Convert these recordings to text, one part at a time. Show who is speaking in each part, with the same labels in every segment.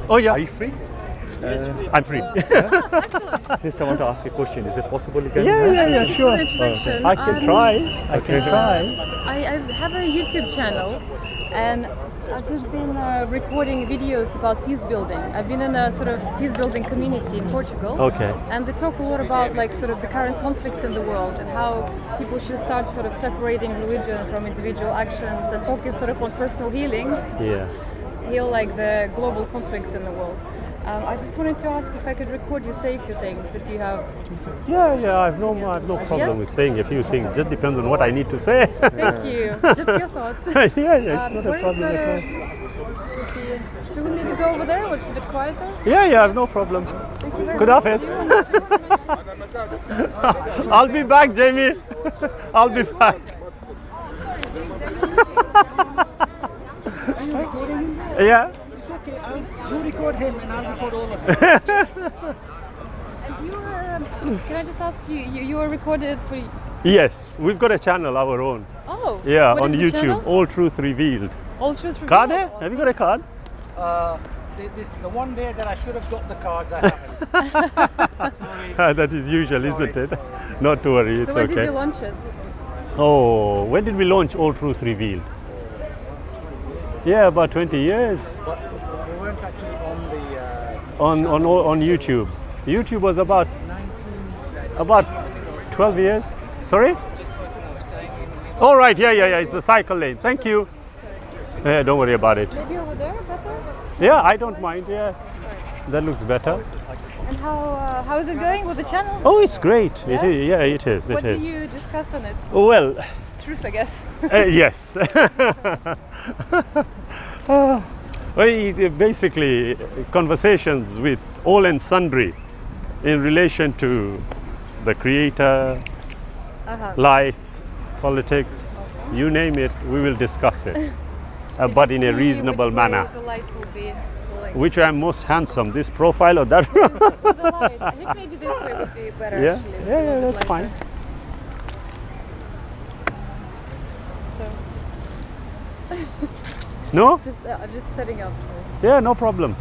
Speaker 1: Oh yeah.
Speaker 2: Are you free?
Speaker 1: I'm free.
Speaker 2: Just I want to ask a question. Is it possible again?
Speaker 1: Yeah, sure.
Speaker 3: Introduction.
Speaker 1: I can try. I can try.
Speaker 3: I have a YouTube channel, and I've just been recording videos about peace building. I've been in a sort of peace building community in Portugal.
Speaker 1: Okay.
Speaker 3: And we talk a lot about like sort of the current conflicts in the world and how people should start sort of separating religion from individual actions and focus sort of on personal healing to
Speaker 1: Yeah.
Speaker 3: heal like the global conflicts in the world. I just wanted to ask if I could record you say a few things if you have.
Speaker 1: Yeah. I have no problem
Speaker 3: Yeah?
Speaker 1: with saying a few things. Just depends on what I need to say.
Speaker 3: Thank you. Just your thoughts.
Speaker 1: Yeah. It's not a
Speaker 3: Where is
Speaker 1: problem at
Speaker 3: better?
Speaker 1: all.
Speaker 3: Should we maybe go over there? It's a bit quieter.
Speaker 1: Yeah. I have no problem.
Speaker 3: Thank you very
Speaker 1: Good
Speaker 3: much.
Speaker 1: office. I'll be back, Jamie. I'll be back.
Speaker 4: Are you recording him?
Speaker 1: Yeah.
Speaker 4: It's okay. You record him and I'll record all of you.
Speaker 3: And you were, can I just ask you, you were recorded for.
Speaker 1: Yes, we've got a channel, our own.
Speaker 3: Oh.
Speaker 1: Yeah,
Speaker 3: what
Speaker 1: on
Speaker 3: is the
Speaker 1: YouTube.
Speaker 3: channel?
Speaker 1: All Truth Revealed.
Speaker 3: All Truth Revealed.
Speaker 1: Card? Have you got a card?
Speaker 4: The one day that I should have got the cards, I haven't.
Speaker 1: That is usual, isn't it? Not to worry, it's
Speaker 3: So when
Speaker 1: okay.
Speaker 3: did you launch it?
Speaker 1: Oh, when did we launch All Truth Revealed? Yeah, about 20 years.
Speaker 4: But we weren't actually on the
Speaker 1: On YouTube. YouTube was about 12 years. Sorry? All right, yeah. It's the cycle lane. Thank you. Yeah, don't worry about it.
Speaker 3: Maybe over there, better?
Speaker 1: Yeah, I don't mind. Yeah, that looks better.
Speaker 3: And how is it going with the channel?
Speaker 1: Oh, it's great.
Speaker 3: Yeah?
Speaker 1: It is.
Speaker 3: What
Speaker 1: It is.
Speaker 3: do you discuss on it?
Speaker 1: Well,
Speaker 3: Truth, I guess.
Speaker 1: yes. Basically, conversations with all and sundry in relation to the Creator, life, politics, you name it, we will discuss it, but in a reasonable manner.
Speaker 3: The light will be going.
Speaker 1: Which I'm most handsome, this profile or that?
Speaker 3: With the light. I think maybe this way would be better.
Speaker 1: Yeah,
Speaker 3: actually.
Speaker 1: yeah,
Speaker 3: A bit
Speaker 1: that's fine.
Speaker 3: lighter. So,
Speaker 1: No?
Speaker 3: I'm just setting up.
Speaker 1: Yeah, no problem.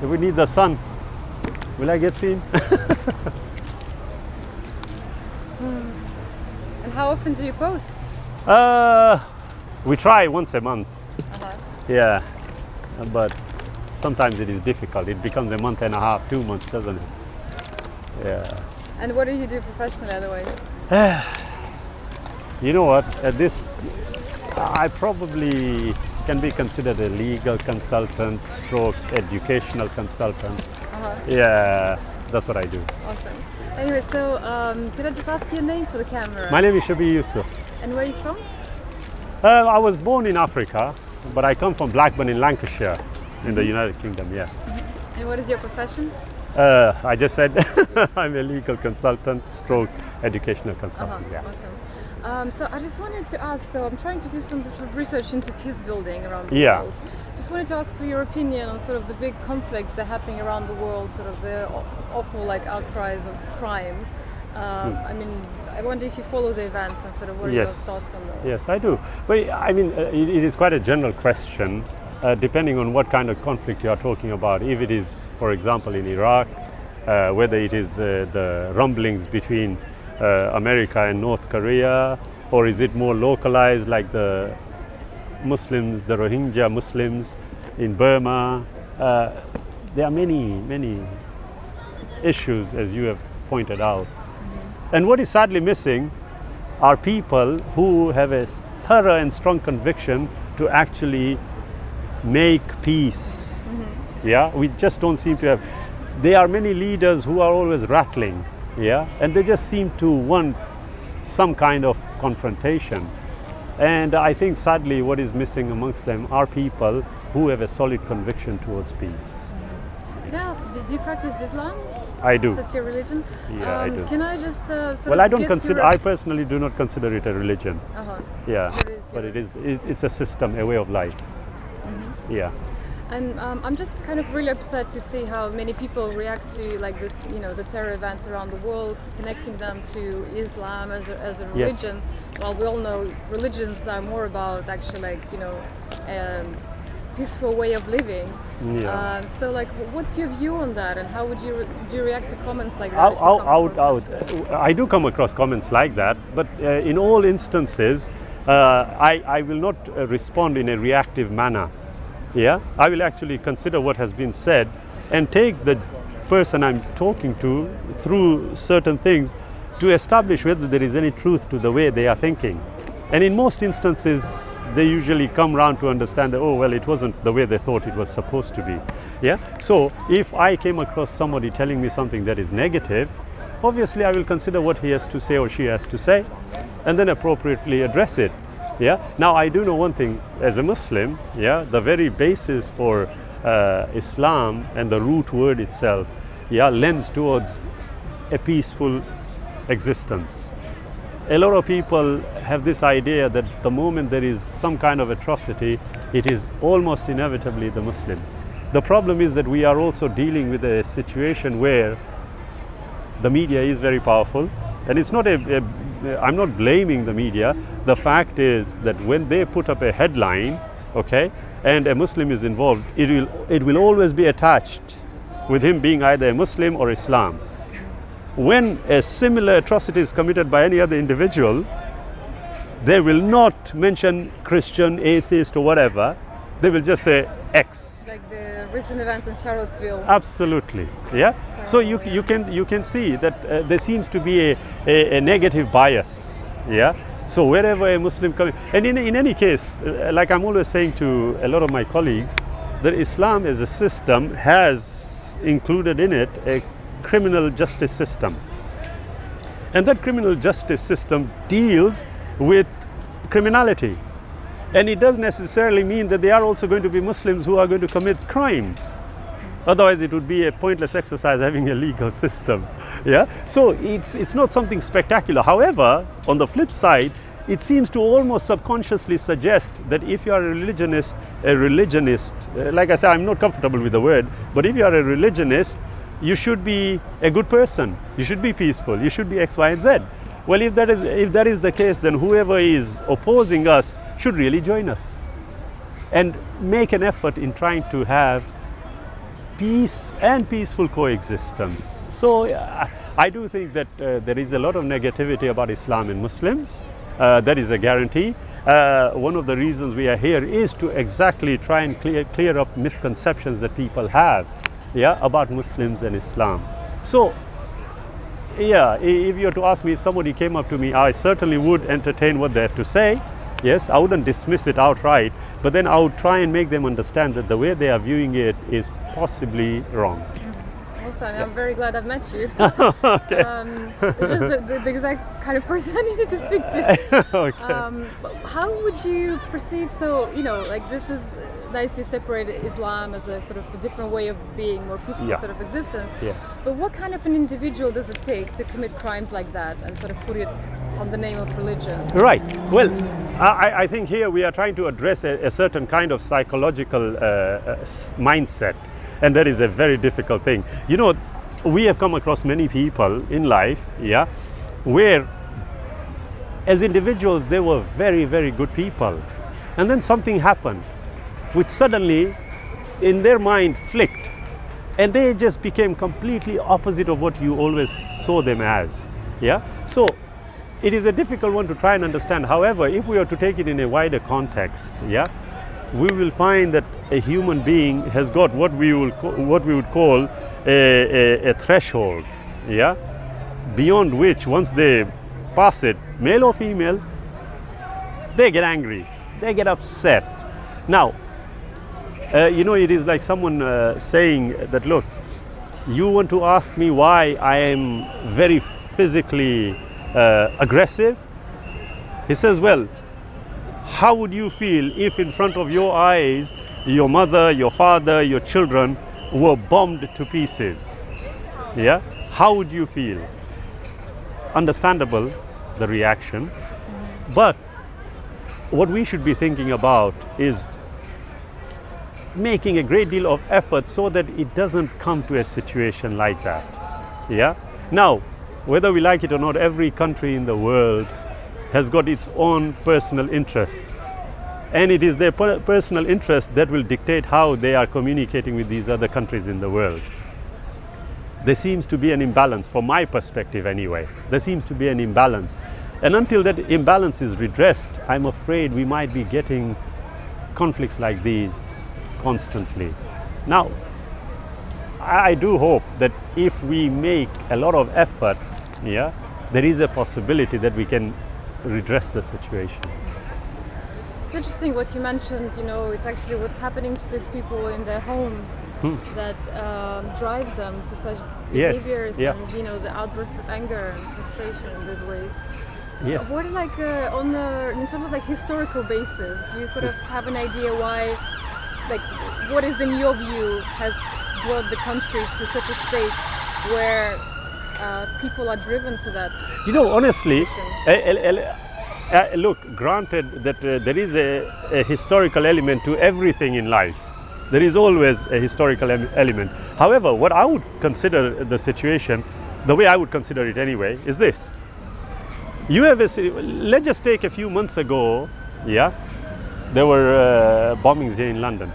Speaker 1: If we need the sun, will I get seen?
Speaker 3: And how often do you post?
Speaker 1: We try once a month.
Speaker 3: Uh-huh.
Speaker 1: Yeah, but sometimes it is difficult. It becomes a month and a half, 2 months, doesn't it? Yeah.
Speaker 3: And what do you do professionally otherwise?
Speaker 1: You know what? At this, I probably can be considered a legal consultant, stroke educational consultant.
Speaker 3: Uh-huh.
Speaker 1: Yeah, that's what I do.
Speaker 3: Awesome. Anyway, so can I just ask your name for the camera?
Speaker 1: My name is Shabir Yusuf.
Speaker 3: And where are you from?
Speaker 1: I was born in Africa, but I come from Blackburn in Lancashire, in the United Kingdom. Yeah.
Speaker 3: And what is your profession?
Speaker 1: I just said I'm a legal consultant, stroke educational consultant. Yeah.
Speaker 3: Awesome. So I just wanted to ask, so I'm trying to do some sort of research into peace building around the
Speaker 1: Yeah.
Speaker 3: world. Just wanted to ask for your opinion on sort of the big conflicts that are happening around the world, sort of the awful like outcries of crime. I mean, I wonder if you follow the events and sort of what are your thoughts on those?
Speaker 1: Yes, I do. But I mean, it is quite a general question, depending on what kind of conflict you are talking about. If it is, for example, in Iraq, whether it is the rumblings between America and North Korea, or is it more localized like the Muslims, the Rohingya Muslims in Burma? There are many issues, as you have pointed out. And what is sadly missing are people who have a thorough and strong conviction to actually make peace. Yeah, we just don't seem to have. There are many leaders who are always rattling, yeah, and they just seem to want some kind of confrontation. And I think sadly what is missing amongst them are people who have a solid conviction towards peace.
Speaker 3: Can I ask, do you practice Islam?
Speaker 1: I do.
Speaker 3: That's your religion?
Speaker 1: Yeah, I do.
Speaker 3: Can I just
Speaker 1: Well, I don't consider. I personally do not consider it a religion. Yeah,
Speaker 3: But
Speaker 1: but it's a system, a way of life. Yeah.
Speaker 3: And I'm just kind of really upset to see how many people react to like the terror events around the world, connecting them to Islam as a religion. Well, we all know religions are more about actually peaceful way of living.
Speaker 1: Yeah.
Speaker 3: So like, what's your view on that, and how would you do you react to comments like that? if you come across them?
Speaker 1: I do come across comments like that, but in all instances, I will not respond in a reactive manner. Yeah, I will actually consider what has been said and take the person I'm talking to through certain things to establish whether there is any truth to the way they are thinking. And in most instances, they usually come round to understand that, oh, well, it wasn't the way they thought it was supposed to be. Yeah. So if I came across somebody telling me something that is negative, obviously I will consider what he has to say or she has to say, and then appropriately address it. Yeah. Now I do know one thing as a Muslim. Yeah. The very basis for Islam and the root word itself, yeah, lends towards a peaceful existence. A lot of people have this idea that the moment there is some kind of atrocity, it is almost inevitably the Muslim. The problem is that we are also dealing with a situation where the media is very powerful, and it's not I'm not blaming the media. The fact is that when they put up a headline, okay, and a Muslim is involved, it will always be attached with him being either a Muslim or Islam. When a similar atrocity is committed by any other individual, they will not mention Christian, atheist or whatever. They will just say X.
Speaker 3: Like the recent events in Charlottesville.
Speaker 1: Absolutely, yeah. So you can see that there seems to be a negative bias, yeah. So wherever a Muslim comes, and in any case, like I'm always saying to a lot of my colleagues, that Islam as a system has included in it a criminal justice system, and that criminal justice system deals with criminality, and it doesn't necessarily mean that they are also going to be Muslims who are going to commit crimes. Otherwise it would be a pointless exercise having a legal system. Yeah, so it's not something spectacular. However, on the flip side, it seems to almost subconsciously suggest that if you are a religionist, like I said, I'm not comfortable with the word, but if you are a religionist, you should be a good person, you should be peaceful, you should be X, Y, and Z. Well, if that is the case, then whoever is opposing us should really join us and make an effort in trying to have peace and peaceful coexistence. So I do think that there is a lot of negativity about Islam and Muslims. That is a guarantee. One of the reasons we are here is to exactly try and clear up misconceptions that people have, yeah, about Muslims and Islam. So yeah, if you were to ask me, if somebody came up to me, I certainly would entertain what they have to say. Yes, I wouldn't dismiss it outright, but then I would try and make them understand that the way they are viewing it is possibly wrong.
Speaker 3: Also, I'm very glad I've met you.
Speaker 1: Okay.
Speaker 3: It's just the exact kind of person I needed to speak to.
Speaker 1: Okay.
Speaker 3: But how would you perceive, so, you know, like this is nice you separate Islam as a sort of a different way of being, more peaceful sort of existence.
Speaker 1: Yes.
Speaker 3: But what kind of an individual does it take to commit crimes like that and sort of put it on the name of religion?
Speaker 1: Right. Well, I think here we are trying to address a certain kind of psychological mindset, and that is a very difficult thing. You know, we have come across many people in life, yeah, where as individuals they were very, very good people, and then something happened which suddenly in their mind flicked, and they just became completely opposite of what you always saw them as. Yeah. So it is a difficult one to try and understand. However, if we are to take it in a wider context, yeah, we will find that a human being has got what we would call a threshold, yeah, beyond which once they pass it, male or female, they get angry, they get upset. Now, you know, it is like someone saying that, look, you want to ask me why I am very physically aggressive? He says, well, how would you feel if in front of your eyes your mother, your father, your children were bombed to pieces? Yeah, how would you feel? Understandable, the reaction, but what we should be thinking about is making a great deal of effort so that it doesn't come to a situation like that. Yeah. Now, whether we like it or not, every country in the world has got its own personal interests. And it is their personal interest that will dictate how they are communicating with these other countries in the world. There seems to be an imbalance, from my perspective anyway. There seems to be an imbalance. And until that imbalance is redressed, I'm afraid we might be getting conflicts like these constantly. Now, I do hope that if we make a lot of effort, yeah, there is a possibility that we can redress the situation.
Speaker 3: It's interesting what you mentioned, you know, it's actually what's happening to these people in their homes that drives them to such behaviors and, you know, the outbursts of anger and frustration in these ways.
Speaker 1: Yes.
Speaker 3: What, like, in terms of like historical basis, do you sort of have an idea why, like, what is in your view has brought the country to such a state where people are driven to that?
Speaker 1: You know, honestly, look, granted that there is a historical element to everything in life. There is always a historical element. However, what I would consider the situation, the way I would consider it anyway, is this. You have let's just take a few months ago, yeah, there were bombings here in London.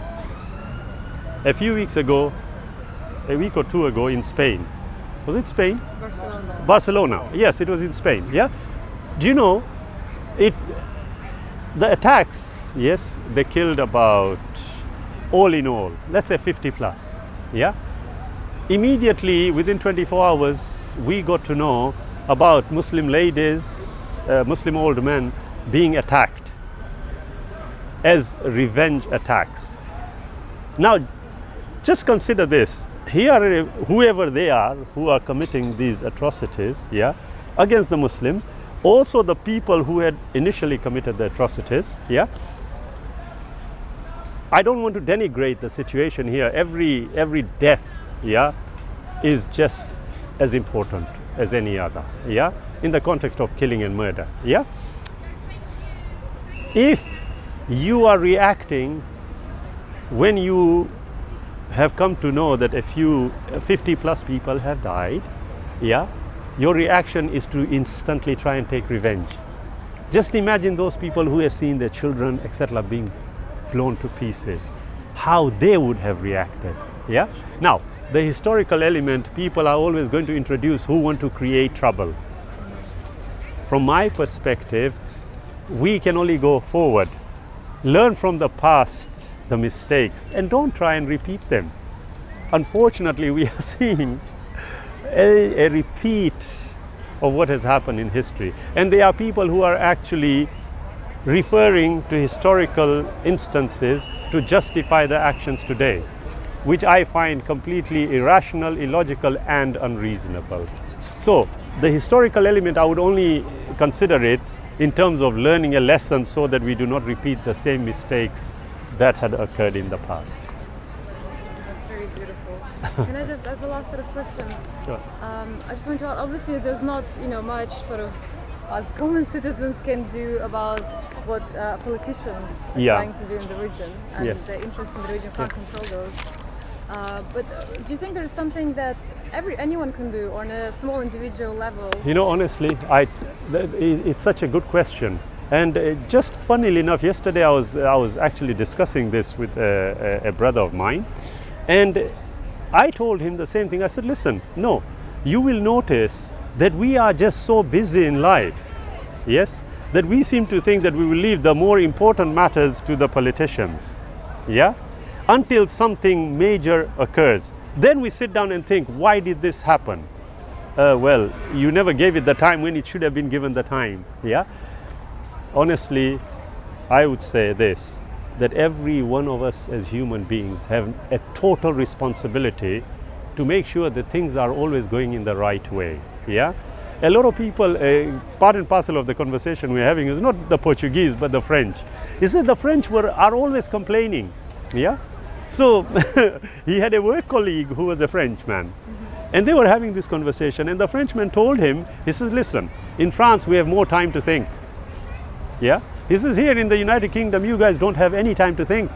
Speaker 1: A few weeks ago, a week or two ago in Spain. Was it Spain?
Speaker 3: Barcelona.
Speaker 1: Barcelona, yes, it was in Spain, yeah. Do you know, the attacks, yes, they killed about, all in all, let's say 50 plus, yeah. Immediately, within 24 hours, we got to know about Muslim ladies, Muslim old men being attacked as revenge attacks. Now, just consider this. Here, whoever they are who are committing these atrocities, yeah, against the Muslims, also the people who had initially committed the atrocities, yeah. I don't want to denigrate the situation here. Every death, yeah, is just as important as any other, yeah, in the context of killing and murder, yeah. If you are reacting when you have come to know that a few 50 plus people have died, yeah, your reaction is to instantly try and take revenge. Just imagine those people who have seen their children, etc., being blown to pieces, how they would have reacted, yeah. Now, the historical element, people are always going to introduce who want to create trouble. From my perspective, we can only go forward, learn from the past, the mistakes, and don't try and repeat them. Unfortunately, we are seeing a repeat of what has happened in history. And there are people who are actually referring to historical instances to justify their actions today, which I find completely irrational, illogical, and unreasonable. So, the historical element, I would only consider it in terms of learning a lesson so that we do not repeat the same mistakes that had occurred in the past.
Speaker 3: That's very beautiful. Can I just, as a last sort of question,
Speaker 1: Sure.
Speaker 3: I just want to ask, obviously there's not, you know, much sort of as common citizens can do about what politicians are trying to do in the region, and the interests in the region can't control those. But do you think there's something that anyone can do on a small individual level? You
Speaker 1: know, honestly, it's such a good question. And just funnily enough, yesterday I was actually discussing this with a brother of mine, and I told him the same thing. I said, listen, no, you will notice that we are just so busy in life, yes, that we seem to think that we will leave the more important matters to the politicians, yeah, until something major occurs. Then we sit down and think, why did this happen? Well, you never gave it the time when it should have been given the time, yeah. Honestly, I would say this, that every one of us as human beings have a total responsibility to make sure that things are always going in the right way, yeah? A lot of people, part and parcel of the conversation we're having is not the Portuguese, but the French. He said the French are always complaining, yeah? So, he had a work colleague who was a Frenchman, and they were having this conversation, and the Frenchman told him, he says, listen, in France we have more time to think. Yeah, he says here in the United Kingdom you guys don't have any time to think.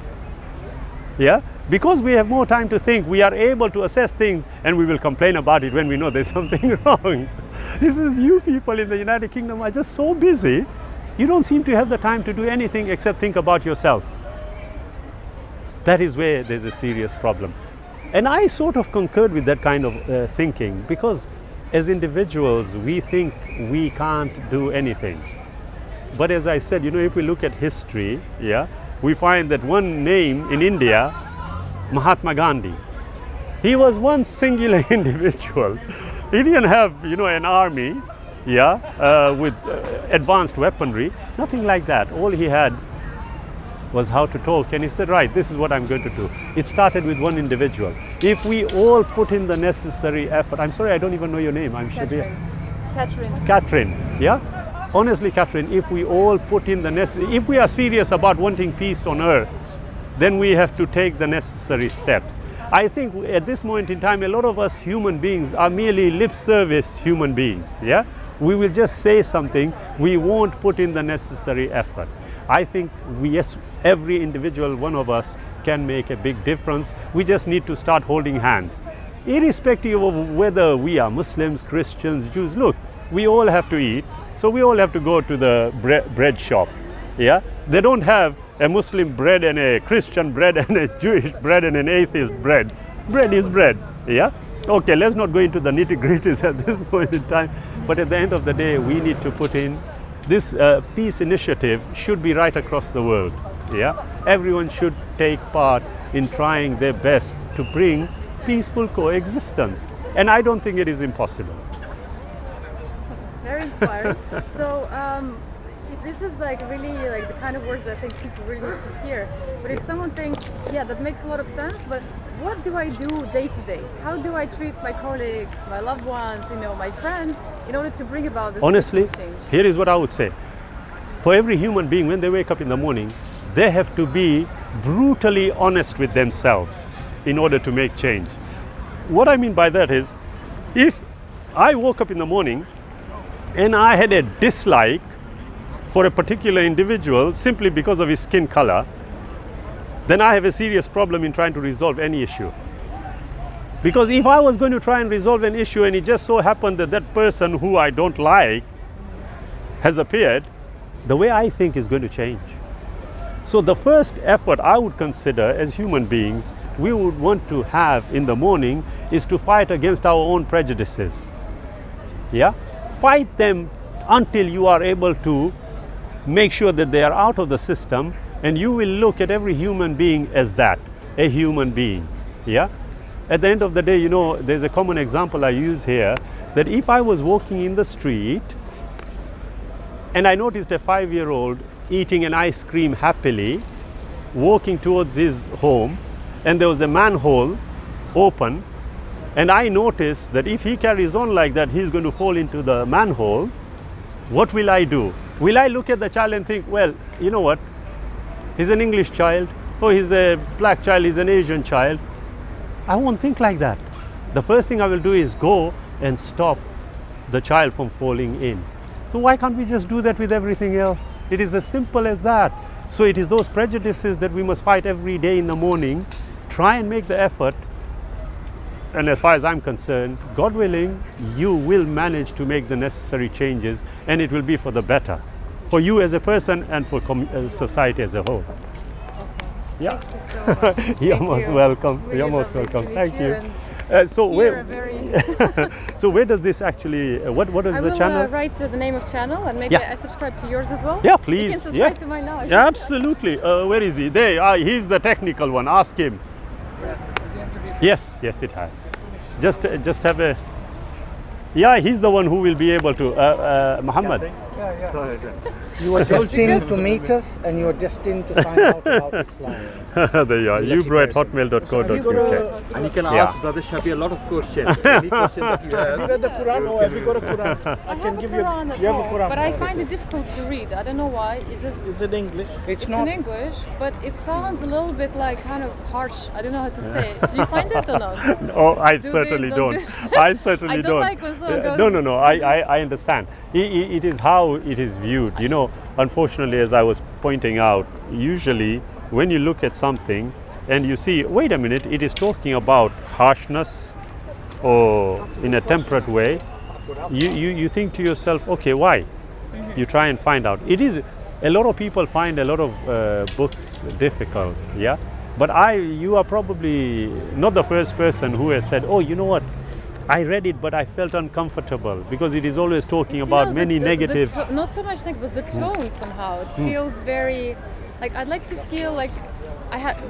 Speaker 1: Yeah, because we have more time to think, we are able to assess things, and we will complain about it when we know there's something wrong. He says you people in the United Kingdom are just so busy you don't seem to have the time to do anything except think about yourself. That is where there's a serious problem. And I sort of concurred with that kind of thinking, because as individuals, we think we can't do anything. But as I said, if we look at history, we find that one name in India, Mahatma Gandhi, he was one singular individual. He didn't have, an army, with advanced weaponry, nothing like that. All he had was how to talk, and he said, right, this is what I'm going to do. It started with one individual. If we all put in the necessary effort, I'm sorry, I don't even know your name, I'm Shabir. Catherine, yeah? Honestly, Catherine, if we all put in the necessary, if we are serious about wanting peace on earth, then we have to take the necessary steps. I think at this moment in time, a lot of us human beings are merely lip service human beings, yeah? We will just say something, we won't put in the necessary effort. I think every individual one of us can make a big difference. We just need to start holding hands. Irrespective of whether we are Muslims, Christians, Jews, look, we all have to eat, so we all have to go to the bread shop, yeah? They don't have a Muslim bread and a Christian bread and a Jewish bread and an atheist bread. Bread is bread, yeah? Okay, let's not go into the nitty-gritties at this point in time, but at the end of the day, we need to put in this peace initiative should be right across the world, yeah? Everyone should take part in trying their best to bring peaceful coexistence, and I don't think it is impossible.
Speaker 3: Very inspiring. So this is really the kind of words that I think people really need to hear. But if someone thinks, yeah, that makes a lot of sense, but what do I do day to day? How do I treat my colleagues, my loved ones, my friends, in order to bring about this
Speaker 1: honestly
Speaker 3: change?
Speaker 1: Here is what I would say. For every human being, when they wake up in the morning, they have to be brutally honest with themselves in order to make change. What I mean by that is, if I woke up in the morning and I had a dislike for a particular individual simply because of his skin color, then I have a serious problem in trying to resolve any issue. Because if I was going to try and resolve an issue and it just so happened that that person who I don't like has appeared, the way I think is going to change. So the first effort I would consider as human beings we would want to have in the morning is to fight against our own prejudices. Yeah? Fight them until you are able to make sure that they are out of the system, and you will look at every human being as that, a human being. Yeah? At the end of the day, there's a common example I use here, that if I was walking in the street and I noticed a 5-year-old eating an ice cream happily, walking towards his home, and there was a manhole open, and I noticed that if he carries on like that, he's going to fall into the manhole, what will I do? Will I look at the child and think, well, you know what, he's an English child, or he's a black child, he's an Asian child? I won't think like that. The first thing I will do is go and stop the child from falling in. So why can't we just do that with everything else? It is as simple as that. So it is those prejudices that we must fight every day in the morning, try and make the effort, and as far as I'm concerned, God willing, you will manage to make the necessary changes, and it will be for the better, for you as a person and for society as a whole.
Speaker 3: Awesome.
Speaker 1: Yeah.
Speaker 3: Thank you so much.
Speaker 1: You're most welcome.
Speaker 3: Really
Speaker 1: You're most
Speaker 3: lovely
Speaker 1: welcome.
Speaker 3: to meet
Speaker 1: Thank you.
Speaker 3: And
Speaker 1: So where does this actually? What is
Speaker 3: I
Speaker 1: the
Speaker 3: will
Speaker 1: channel?
Speaker 3: write the name of channel, and maybe I subscribe to yours as well.
Speaker 1: Yeah,
Speaker 3: You
Speaker 1: please.
Speaker 3: can subscribe to mine now.
Speaker 1: Yeah, absolutely. Where is he? There. He's the technical one. Ask him. Yes, it has. Just have a. Yeah, he's the one who will be able to. Muhammad.
Speaker 2: Sorry.
Speaker 5: You are destined to meet us, and you are destined to find out about Islam.
Speaker 1: There you are. Ubro@hotmail.co.uk.
Speaker 2: And you can
Speaker 1: Yeah.
Speaker 2: ask Brother Shabir a lot of questions. Any question that you
Speaker 5: Have you
Speaker 2: have.
Speaker 5: read the Quran, or have you got a Quran?
Speaker 3: I have a Quran at
Speaker 5: you have a
Speaker 3: home,
Speaker 5: Quran.
Speaker 3: but I find it difficult to read. I don't know why.
Speaker 5: It's in English.
Speaker 3: It's in English, but it sounds a little bit kind of harsh. I don't know how to say it. Do you find it or not?
Speaker 1: No, I
Speaker 3: Do
Speaker 1: certainly
Speaker 3: this,
Speaker 1: don't.
Speaker 3: don't do-
Speaker 1: I certainly
Speaker 3: I don't like when someone goes-
Speaker 1: No. I understand. It is how it is viewed. Unfortunately, as I was pointing out, usually when you look at something and you see, wait a minute, it is talking about harshness or in a temperate way, you think to yourself, okay, why? You try and find out. It is, a lot of people find a lot of books difficult, yeah? But you are probably not the first person who has said, oh, you know what? I read it, but I felt uncomfortable because it is always talking about many negative.
Speaker 3: Not so much negative, but the tone somehow. It feels very, like I'd like to feel like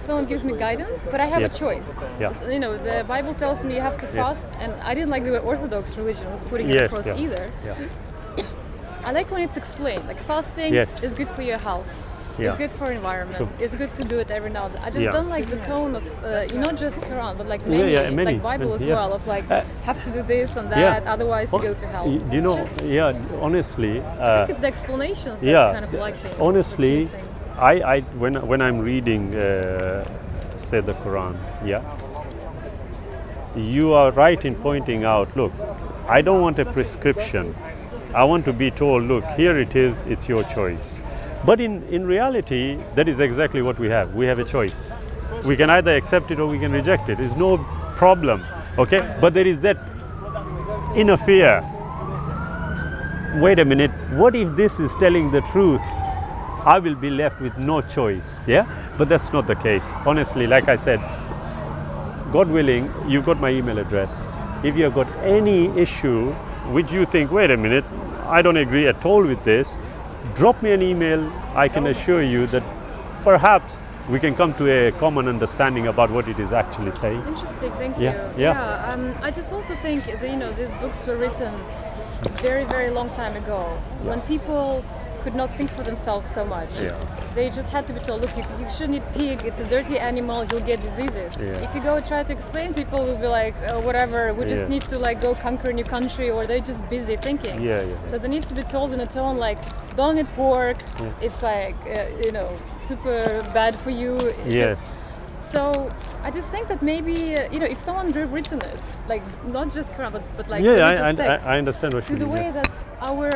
Speaker 3: someone gives me guidance, but I have a choice.
Speaker 1: Yeah.
Speaker 3: You know, the Bible tells me you have to fast, and I didn't like the way Orthodox religion was putting it across either.
Speaker 1: Yeah.
Speaker 3: I like when it's explained, like fasting is good for your health. It's good for environment.
Speaker 1: True.
Speaker 3: It's good to do it every now and then. I just don't like the tone of, not just Quran, but like many. Like Bible as well, of like, have to do this and that, otherwise you go to hell.
Speaker 1: You know, honestly.
Speaker 3: I think it's the explanations that's kind of lacking.
Speaker 1: Honestly, when I'm reading, say the Quran, you are right in pointing out, look, I don't want a prescription. I want to be told, look, here it is, it's your choice. But in reality, that is exactly what we have. We have a choice. We can either accept it or we can reject it. It's no problem, okay? But there is that inner fear. Wait a minute, what if this is telling the truth? I will be left with no choice, yeah? But that's not the case. Honestly, like I said, God willing, you've got my email address. If you've got any issue which you think, wait a minute, I don't agree at all with this, drop me an email. I can assure you that perhaps we can come to a common understanding about what it is actually saying.
Speaker 3: Interesting, thank you.
Speaker 1: Yeah.
Speaker 3: I just also think that, these books were written very, very long time ago, when people could not think for themselves so much. They just had to be told, look, you shouldn't eat pig, it's a dirty animal, you'll get diseases. If you go try to explain, people will be like, oh, whatever, we just need to like go conquer a new country, or they're just busy thinking. So they need to be told in a tone like, don't eat pork, it's like, super bad for you. So I just think that maybe, if someone written it, like not just Quran, but like
Speaker 1: I understand what you mean.
Speaker 3: To the way that our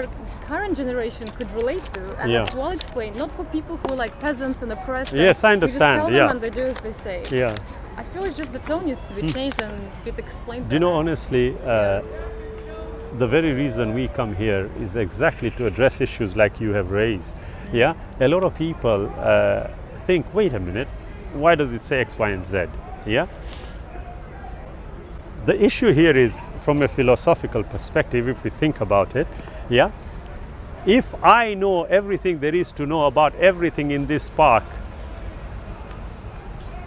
Speaker 3: current generation could relate to, and that's well explained, not for people who are like peasants and oppressed.
Speaker 1: Yes, I understand.
Speaker 3: You just tell them and they do as they say. I feel it's just the tone needs to be changed and a bit explained.
Speaker 1: Do you know, honestly, the very reason we come here is exactly to address issues like you have raised. A lot of people think, wait a minute, why does it say X, Y, and Z? The issue here is from a philosophical perspective, if we think about it, if I know everything there is to know about everything in this park,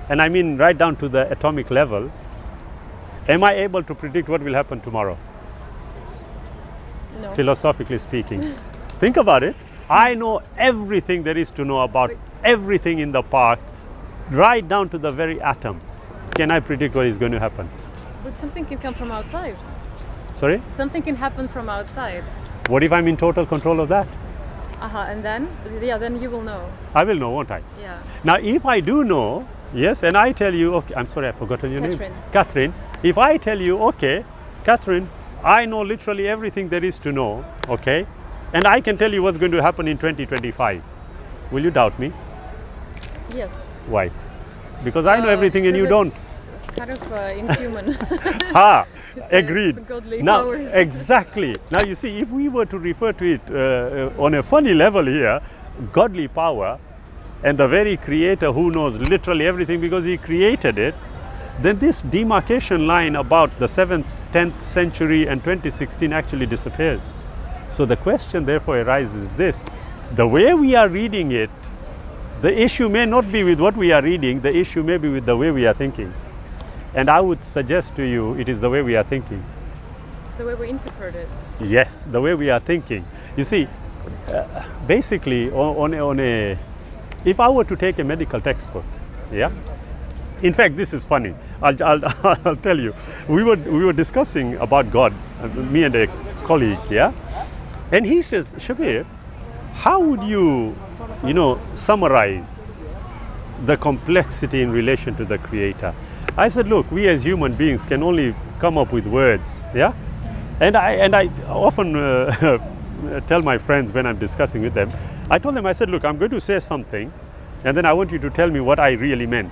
Speaker 1: and I mean right down to the atomic level, am I able to predict what will happen tomorrow?
Speaker 3: No.
Speaker 1: Philosophically speaking. Think about it. I know everything there is to know about everything in the park, right down to the very atom. Can I predict what is going to happen?
Speaker 3: But something can come from outside.
Speaker 1: Sorry?
Speaker 3: Something can happen from outside.
Speaker 1: What if I'm in total control of that?
Speaker 3: And then? Then you will know.
Speaker 1: I will know, won't I?
Speaker 3: Yeah.
Speaker 1: Now, if I do know, yes, and I tell you, okay, I'm sorry, I've forgotten your name. Catherine. If I tell you, okay, Catherine, I know literally everything there is to know, okay, and I can tell you what's going to happen in 2025. Will you doubt me?
Speaker 3: Yes.
Speaker 1: Why? Because I know everything and you don't.
Speaker 3: It's kind of inhuman.
Speaker 1: Agreed. Now,
Speaker 3: powers.
Speaker 1: exactly. Now, you see, if we were to refer to it on a funny level here, godly power, and the very creator who knows literally everything because he created it, then this demarcation line about the 7th, 10th century and 2016 actually disappears. So the question therefore arises this: the way we are reading it, the issue may not be with what we are reading, the issue may be with the way we are thinking. And I would suggest to you, it is the way we are thinking.
Speaker 3: The way we interpret it.
Speaker 1: Yes, the way we are thinking. You see, basically, if I were to take a medical textbook, in fact, this is funny. I'll tell you. We were discussing about God, me and a colleague, and he says, Shabir, how would you summarize the complexity in relation to the Creator? I said, look, we as human beings can only come up with words, and I often tell my friends when I'm discussing with them, I told them, I said, look, I'm going to say something, and then I want you to tell me what I really meant.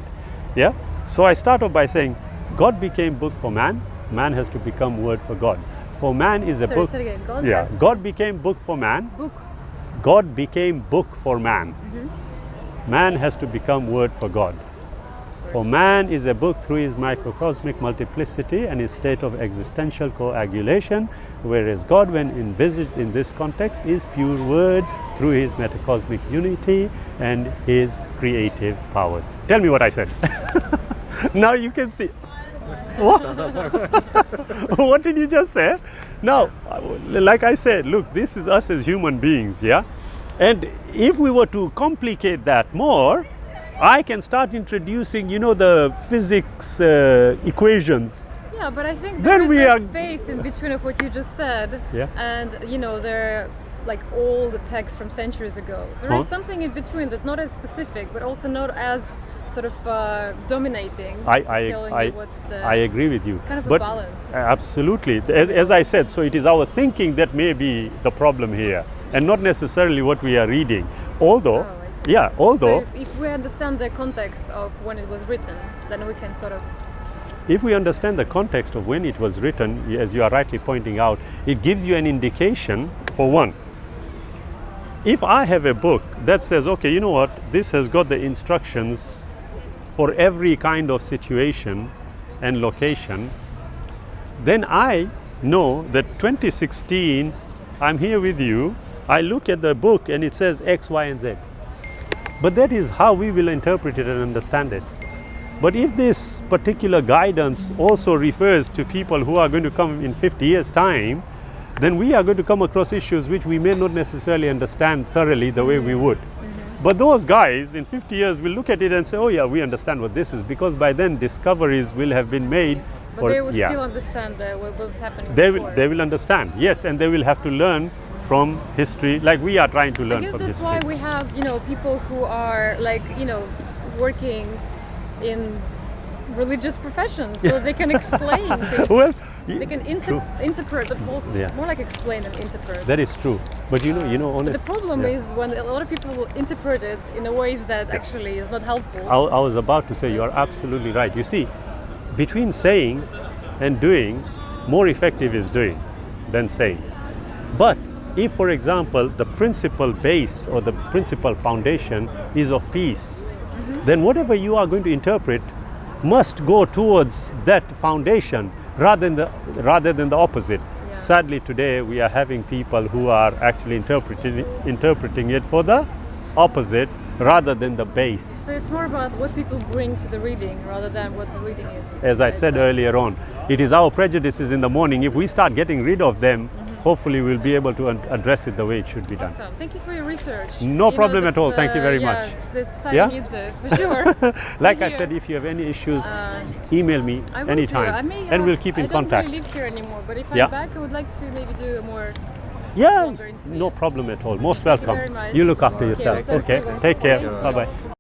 Speaker 1: So I start off by saying, God became book for man, man has to become word for God. For man is a book.
Speaker 3: Say it again.
Speaker 1: God became book for man.
Speaker 3: Book.
Speaker 1: God became book for man. Man has to become word for God. For man is a book through his microcosmic multiplicity and his state of existential coagulation, whereas God, when envisaged in this context, is pure word through his metacosmic unity and his creative powers. Tell me what I said. Now you can see. What? What did you just say? Now, like I said, look, this is us as human beings, yeah? And if we were to complicate that more, I can start introducing, you know, the physics equations.
Speaker 3: Yeah, but I think
Speaker 1: Then we
Speaker 3: there
Speaker 1: are-
Speaker 3: is a space in between of what you just said,
Speaker 1: Yeah.
Speaker 3: and you know, there like all the texts from centuries ago. There is something in between that's not as specific, but also not as sort of dominating. Just telling you what's the
Speaker 1: I agree with you.
Speaker 3: kind of a
Speaker 1: But
Speaker 3: balance.
Speaker 1: Absolutely. As I said, so it is our thinking that may be the problem here, and not necessarily what we are reading. Although,
Speaker 3: Oh, I see.
Speaker 1: yeah, although.
Speaker 3: So if we understand the context of when it was written, then we can sort of.
Speaker 1: If we understand the context of when it was written, as you are rightly pointing out, it gives you an indication for one. If I have a book that says, okay, you know what, this has got the instructions for every kind of situation and location, then I know that 2016, I'm here with you, I look at the book and it says X, Y, and Z. But that is how we will interpret it and understand it. But if this particular guidance also refers to people who are going to come in 50 years' time, then we are going to come across issues which we may not necessarily understand thoroughly the way we would. But those guys in 50 years will look at it and say, oh yeah, we understand what this is, because by then discoveries will have been made.
Speaker 3: But they would still understand what was happening.
Speaker 1: They
Speaker 3: before.
Speaker 1: will understand, yes, and they will have to learn from history, like we are trying to learn
Speaker 3: I guess
Speaker 1: from
Speaker 3: that's
Speaker 1: history.
Speaker 3: why we have, you know, people who are like, you know, working in religious professions, so they can explain things.
Speaker 1: Well,
Speaker 3: They can
Speaker 1: true.
Speaker 3: interpret, but also
Speaker 1: Yeah.
Speaker 3: more like explain than interpret.
Speaker 1: That is true. But you know,
Speaker 3: But
Speaker 1: honestly.
Speaker 3: the problem is when a lot of people interpret it in a ways that actually is not helpful.
Speaker 1: I was about to say, you are absolutely right. You see, between saying and doing, more effective is doing than saying. But if, for example, the principal base or the principal foundation is of peace, then whatever you are going to interpret must go towards that foundation rather than the opposite.
Speaker 3: Yeah.
Speaker 1: Sadly, today we are having people who are actually interpreting it for the opposite rather than the base.
Speaker 3: So it's more about what people bring to the reading rather than what the reading is.
Speaker 1: As I said earlier on, it is our prejudices in the morning. If we start getting rid of them, hopefully we'll be able to address it the way it should be done.
Speaker 3: Awesome. Thank you for your research.
Speaker 1: No problem at all. Thank you very much.
Speaker 3: The society
Speaker 1: Yeah?
Speaker 3: needs it, for sure.
Speaker 1: Like I
Speaker 3: Here.
Speaker 1: said, if you have any issues,
Speaker 3: Uh,
Speaker 1: email me
Speaker 3: I will
Speaker 1: anytime,
Speaker 3: do. I may
Speaker 1: and we'll keep in
Speaker 3: I
Speaker 1: contact.
Speaker 3: don't really live here anymore, but if
Speaker 1: Yeah.
Speaker 3: I'm back, I would like to maybe do a more.
Speaker 1: Yeah,
Speaker 3: longer interview.
Speaker 1: no problem at all. Most
Speaker 3: Thank you
Speaker 1: welcome.
Speaker 3: very much.
Speaker 1: You look after
Speaker 3: Okay,
Speaker 1: yourself.
Speaker 3: thank
Speaker 1: Okay,
Speaker 3: you.
Speaker 1: take care.
Speaker 3: Thank you.
Speaker 1: Bye bye.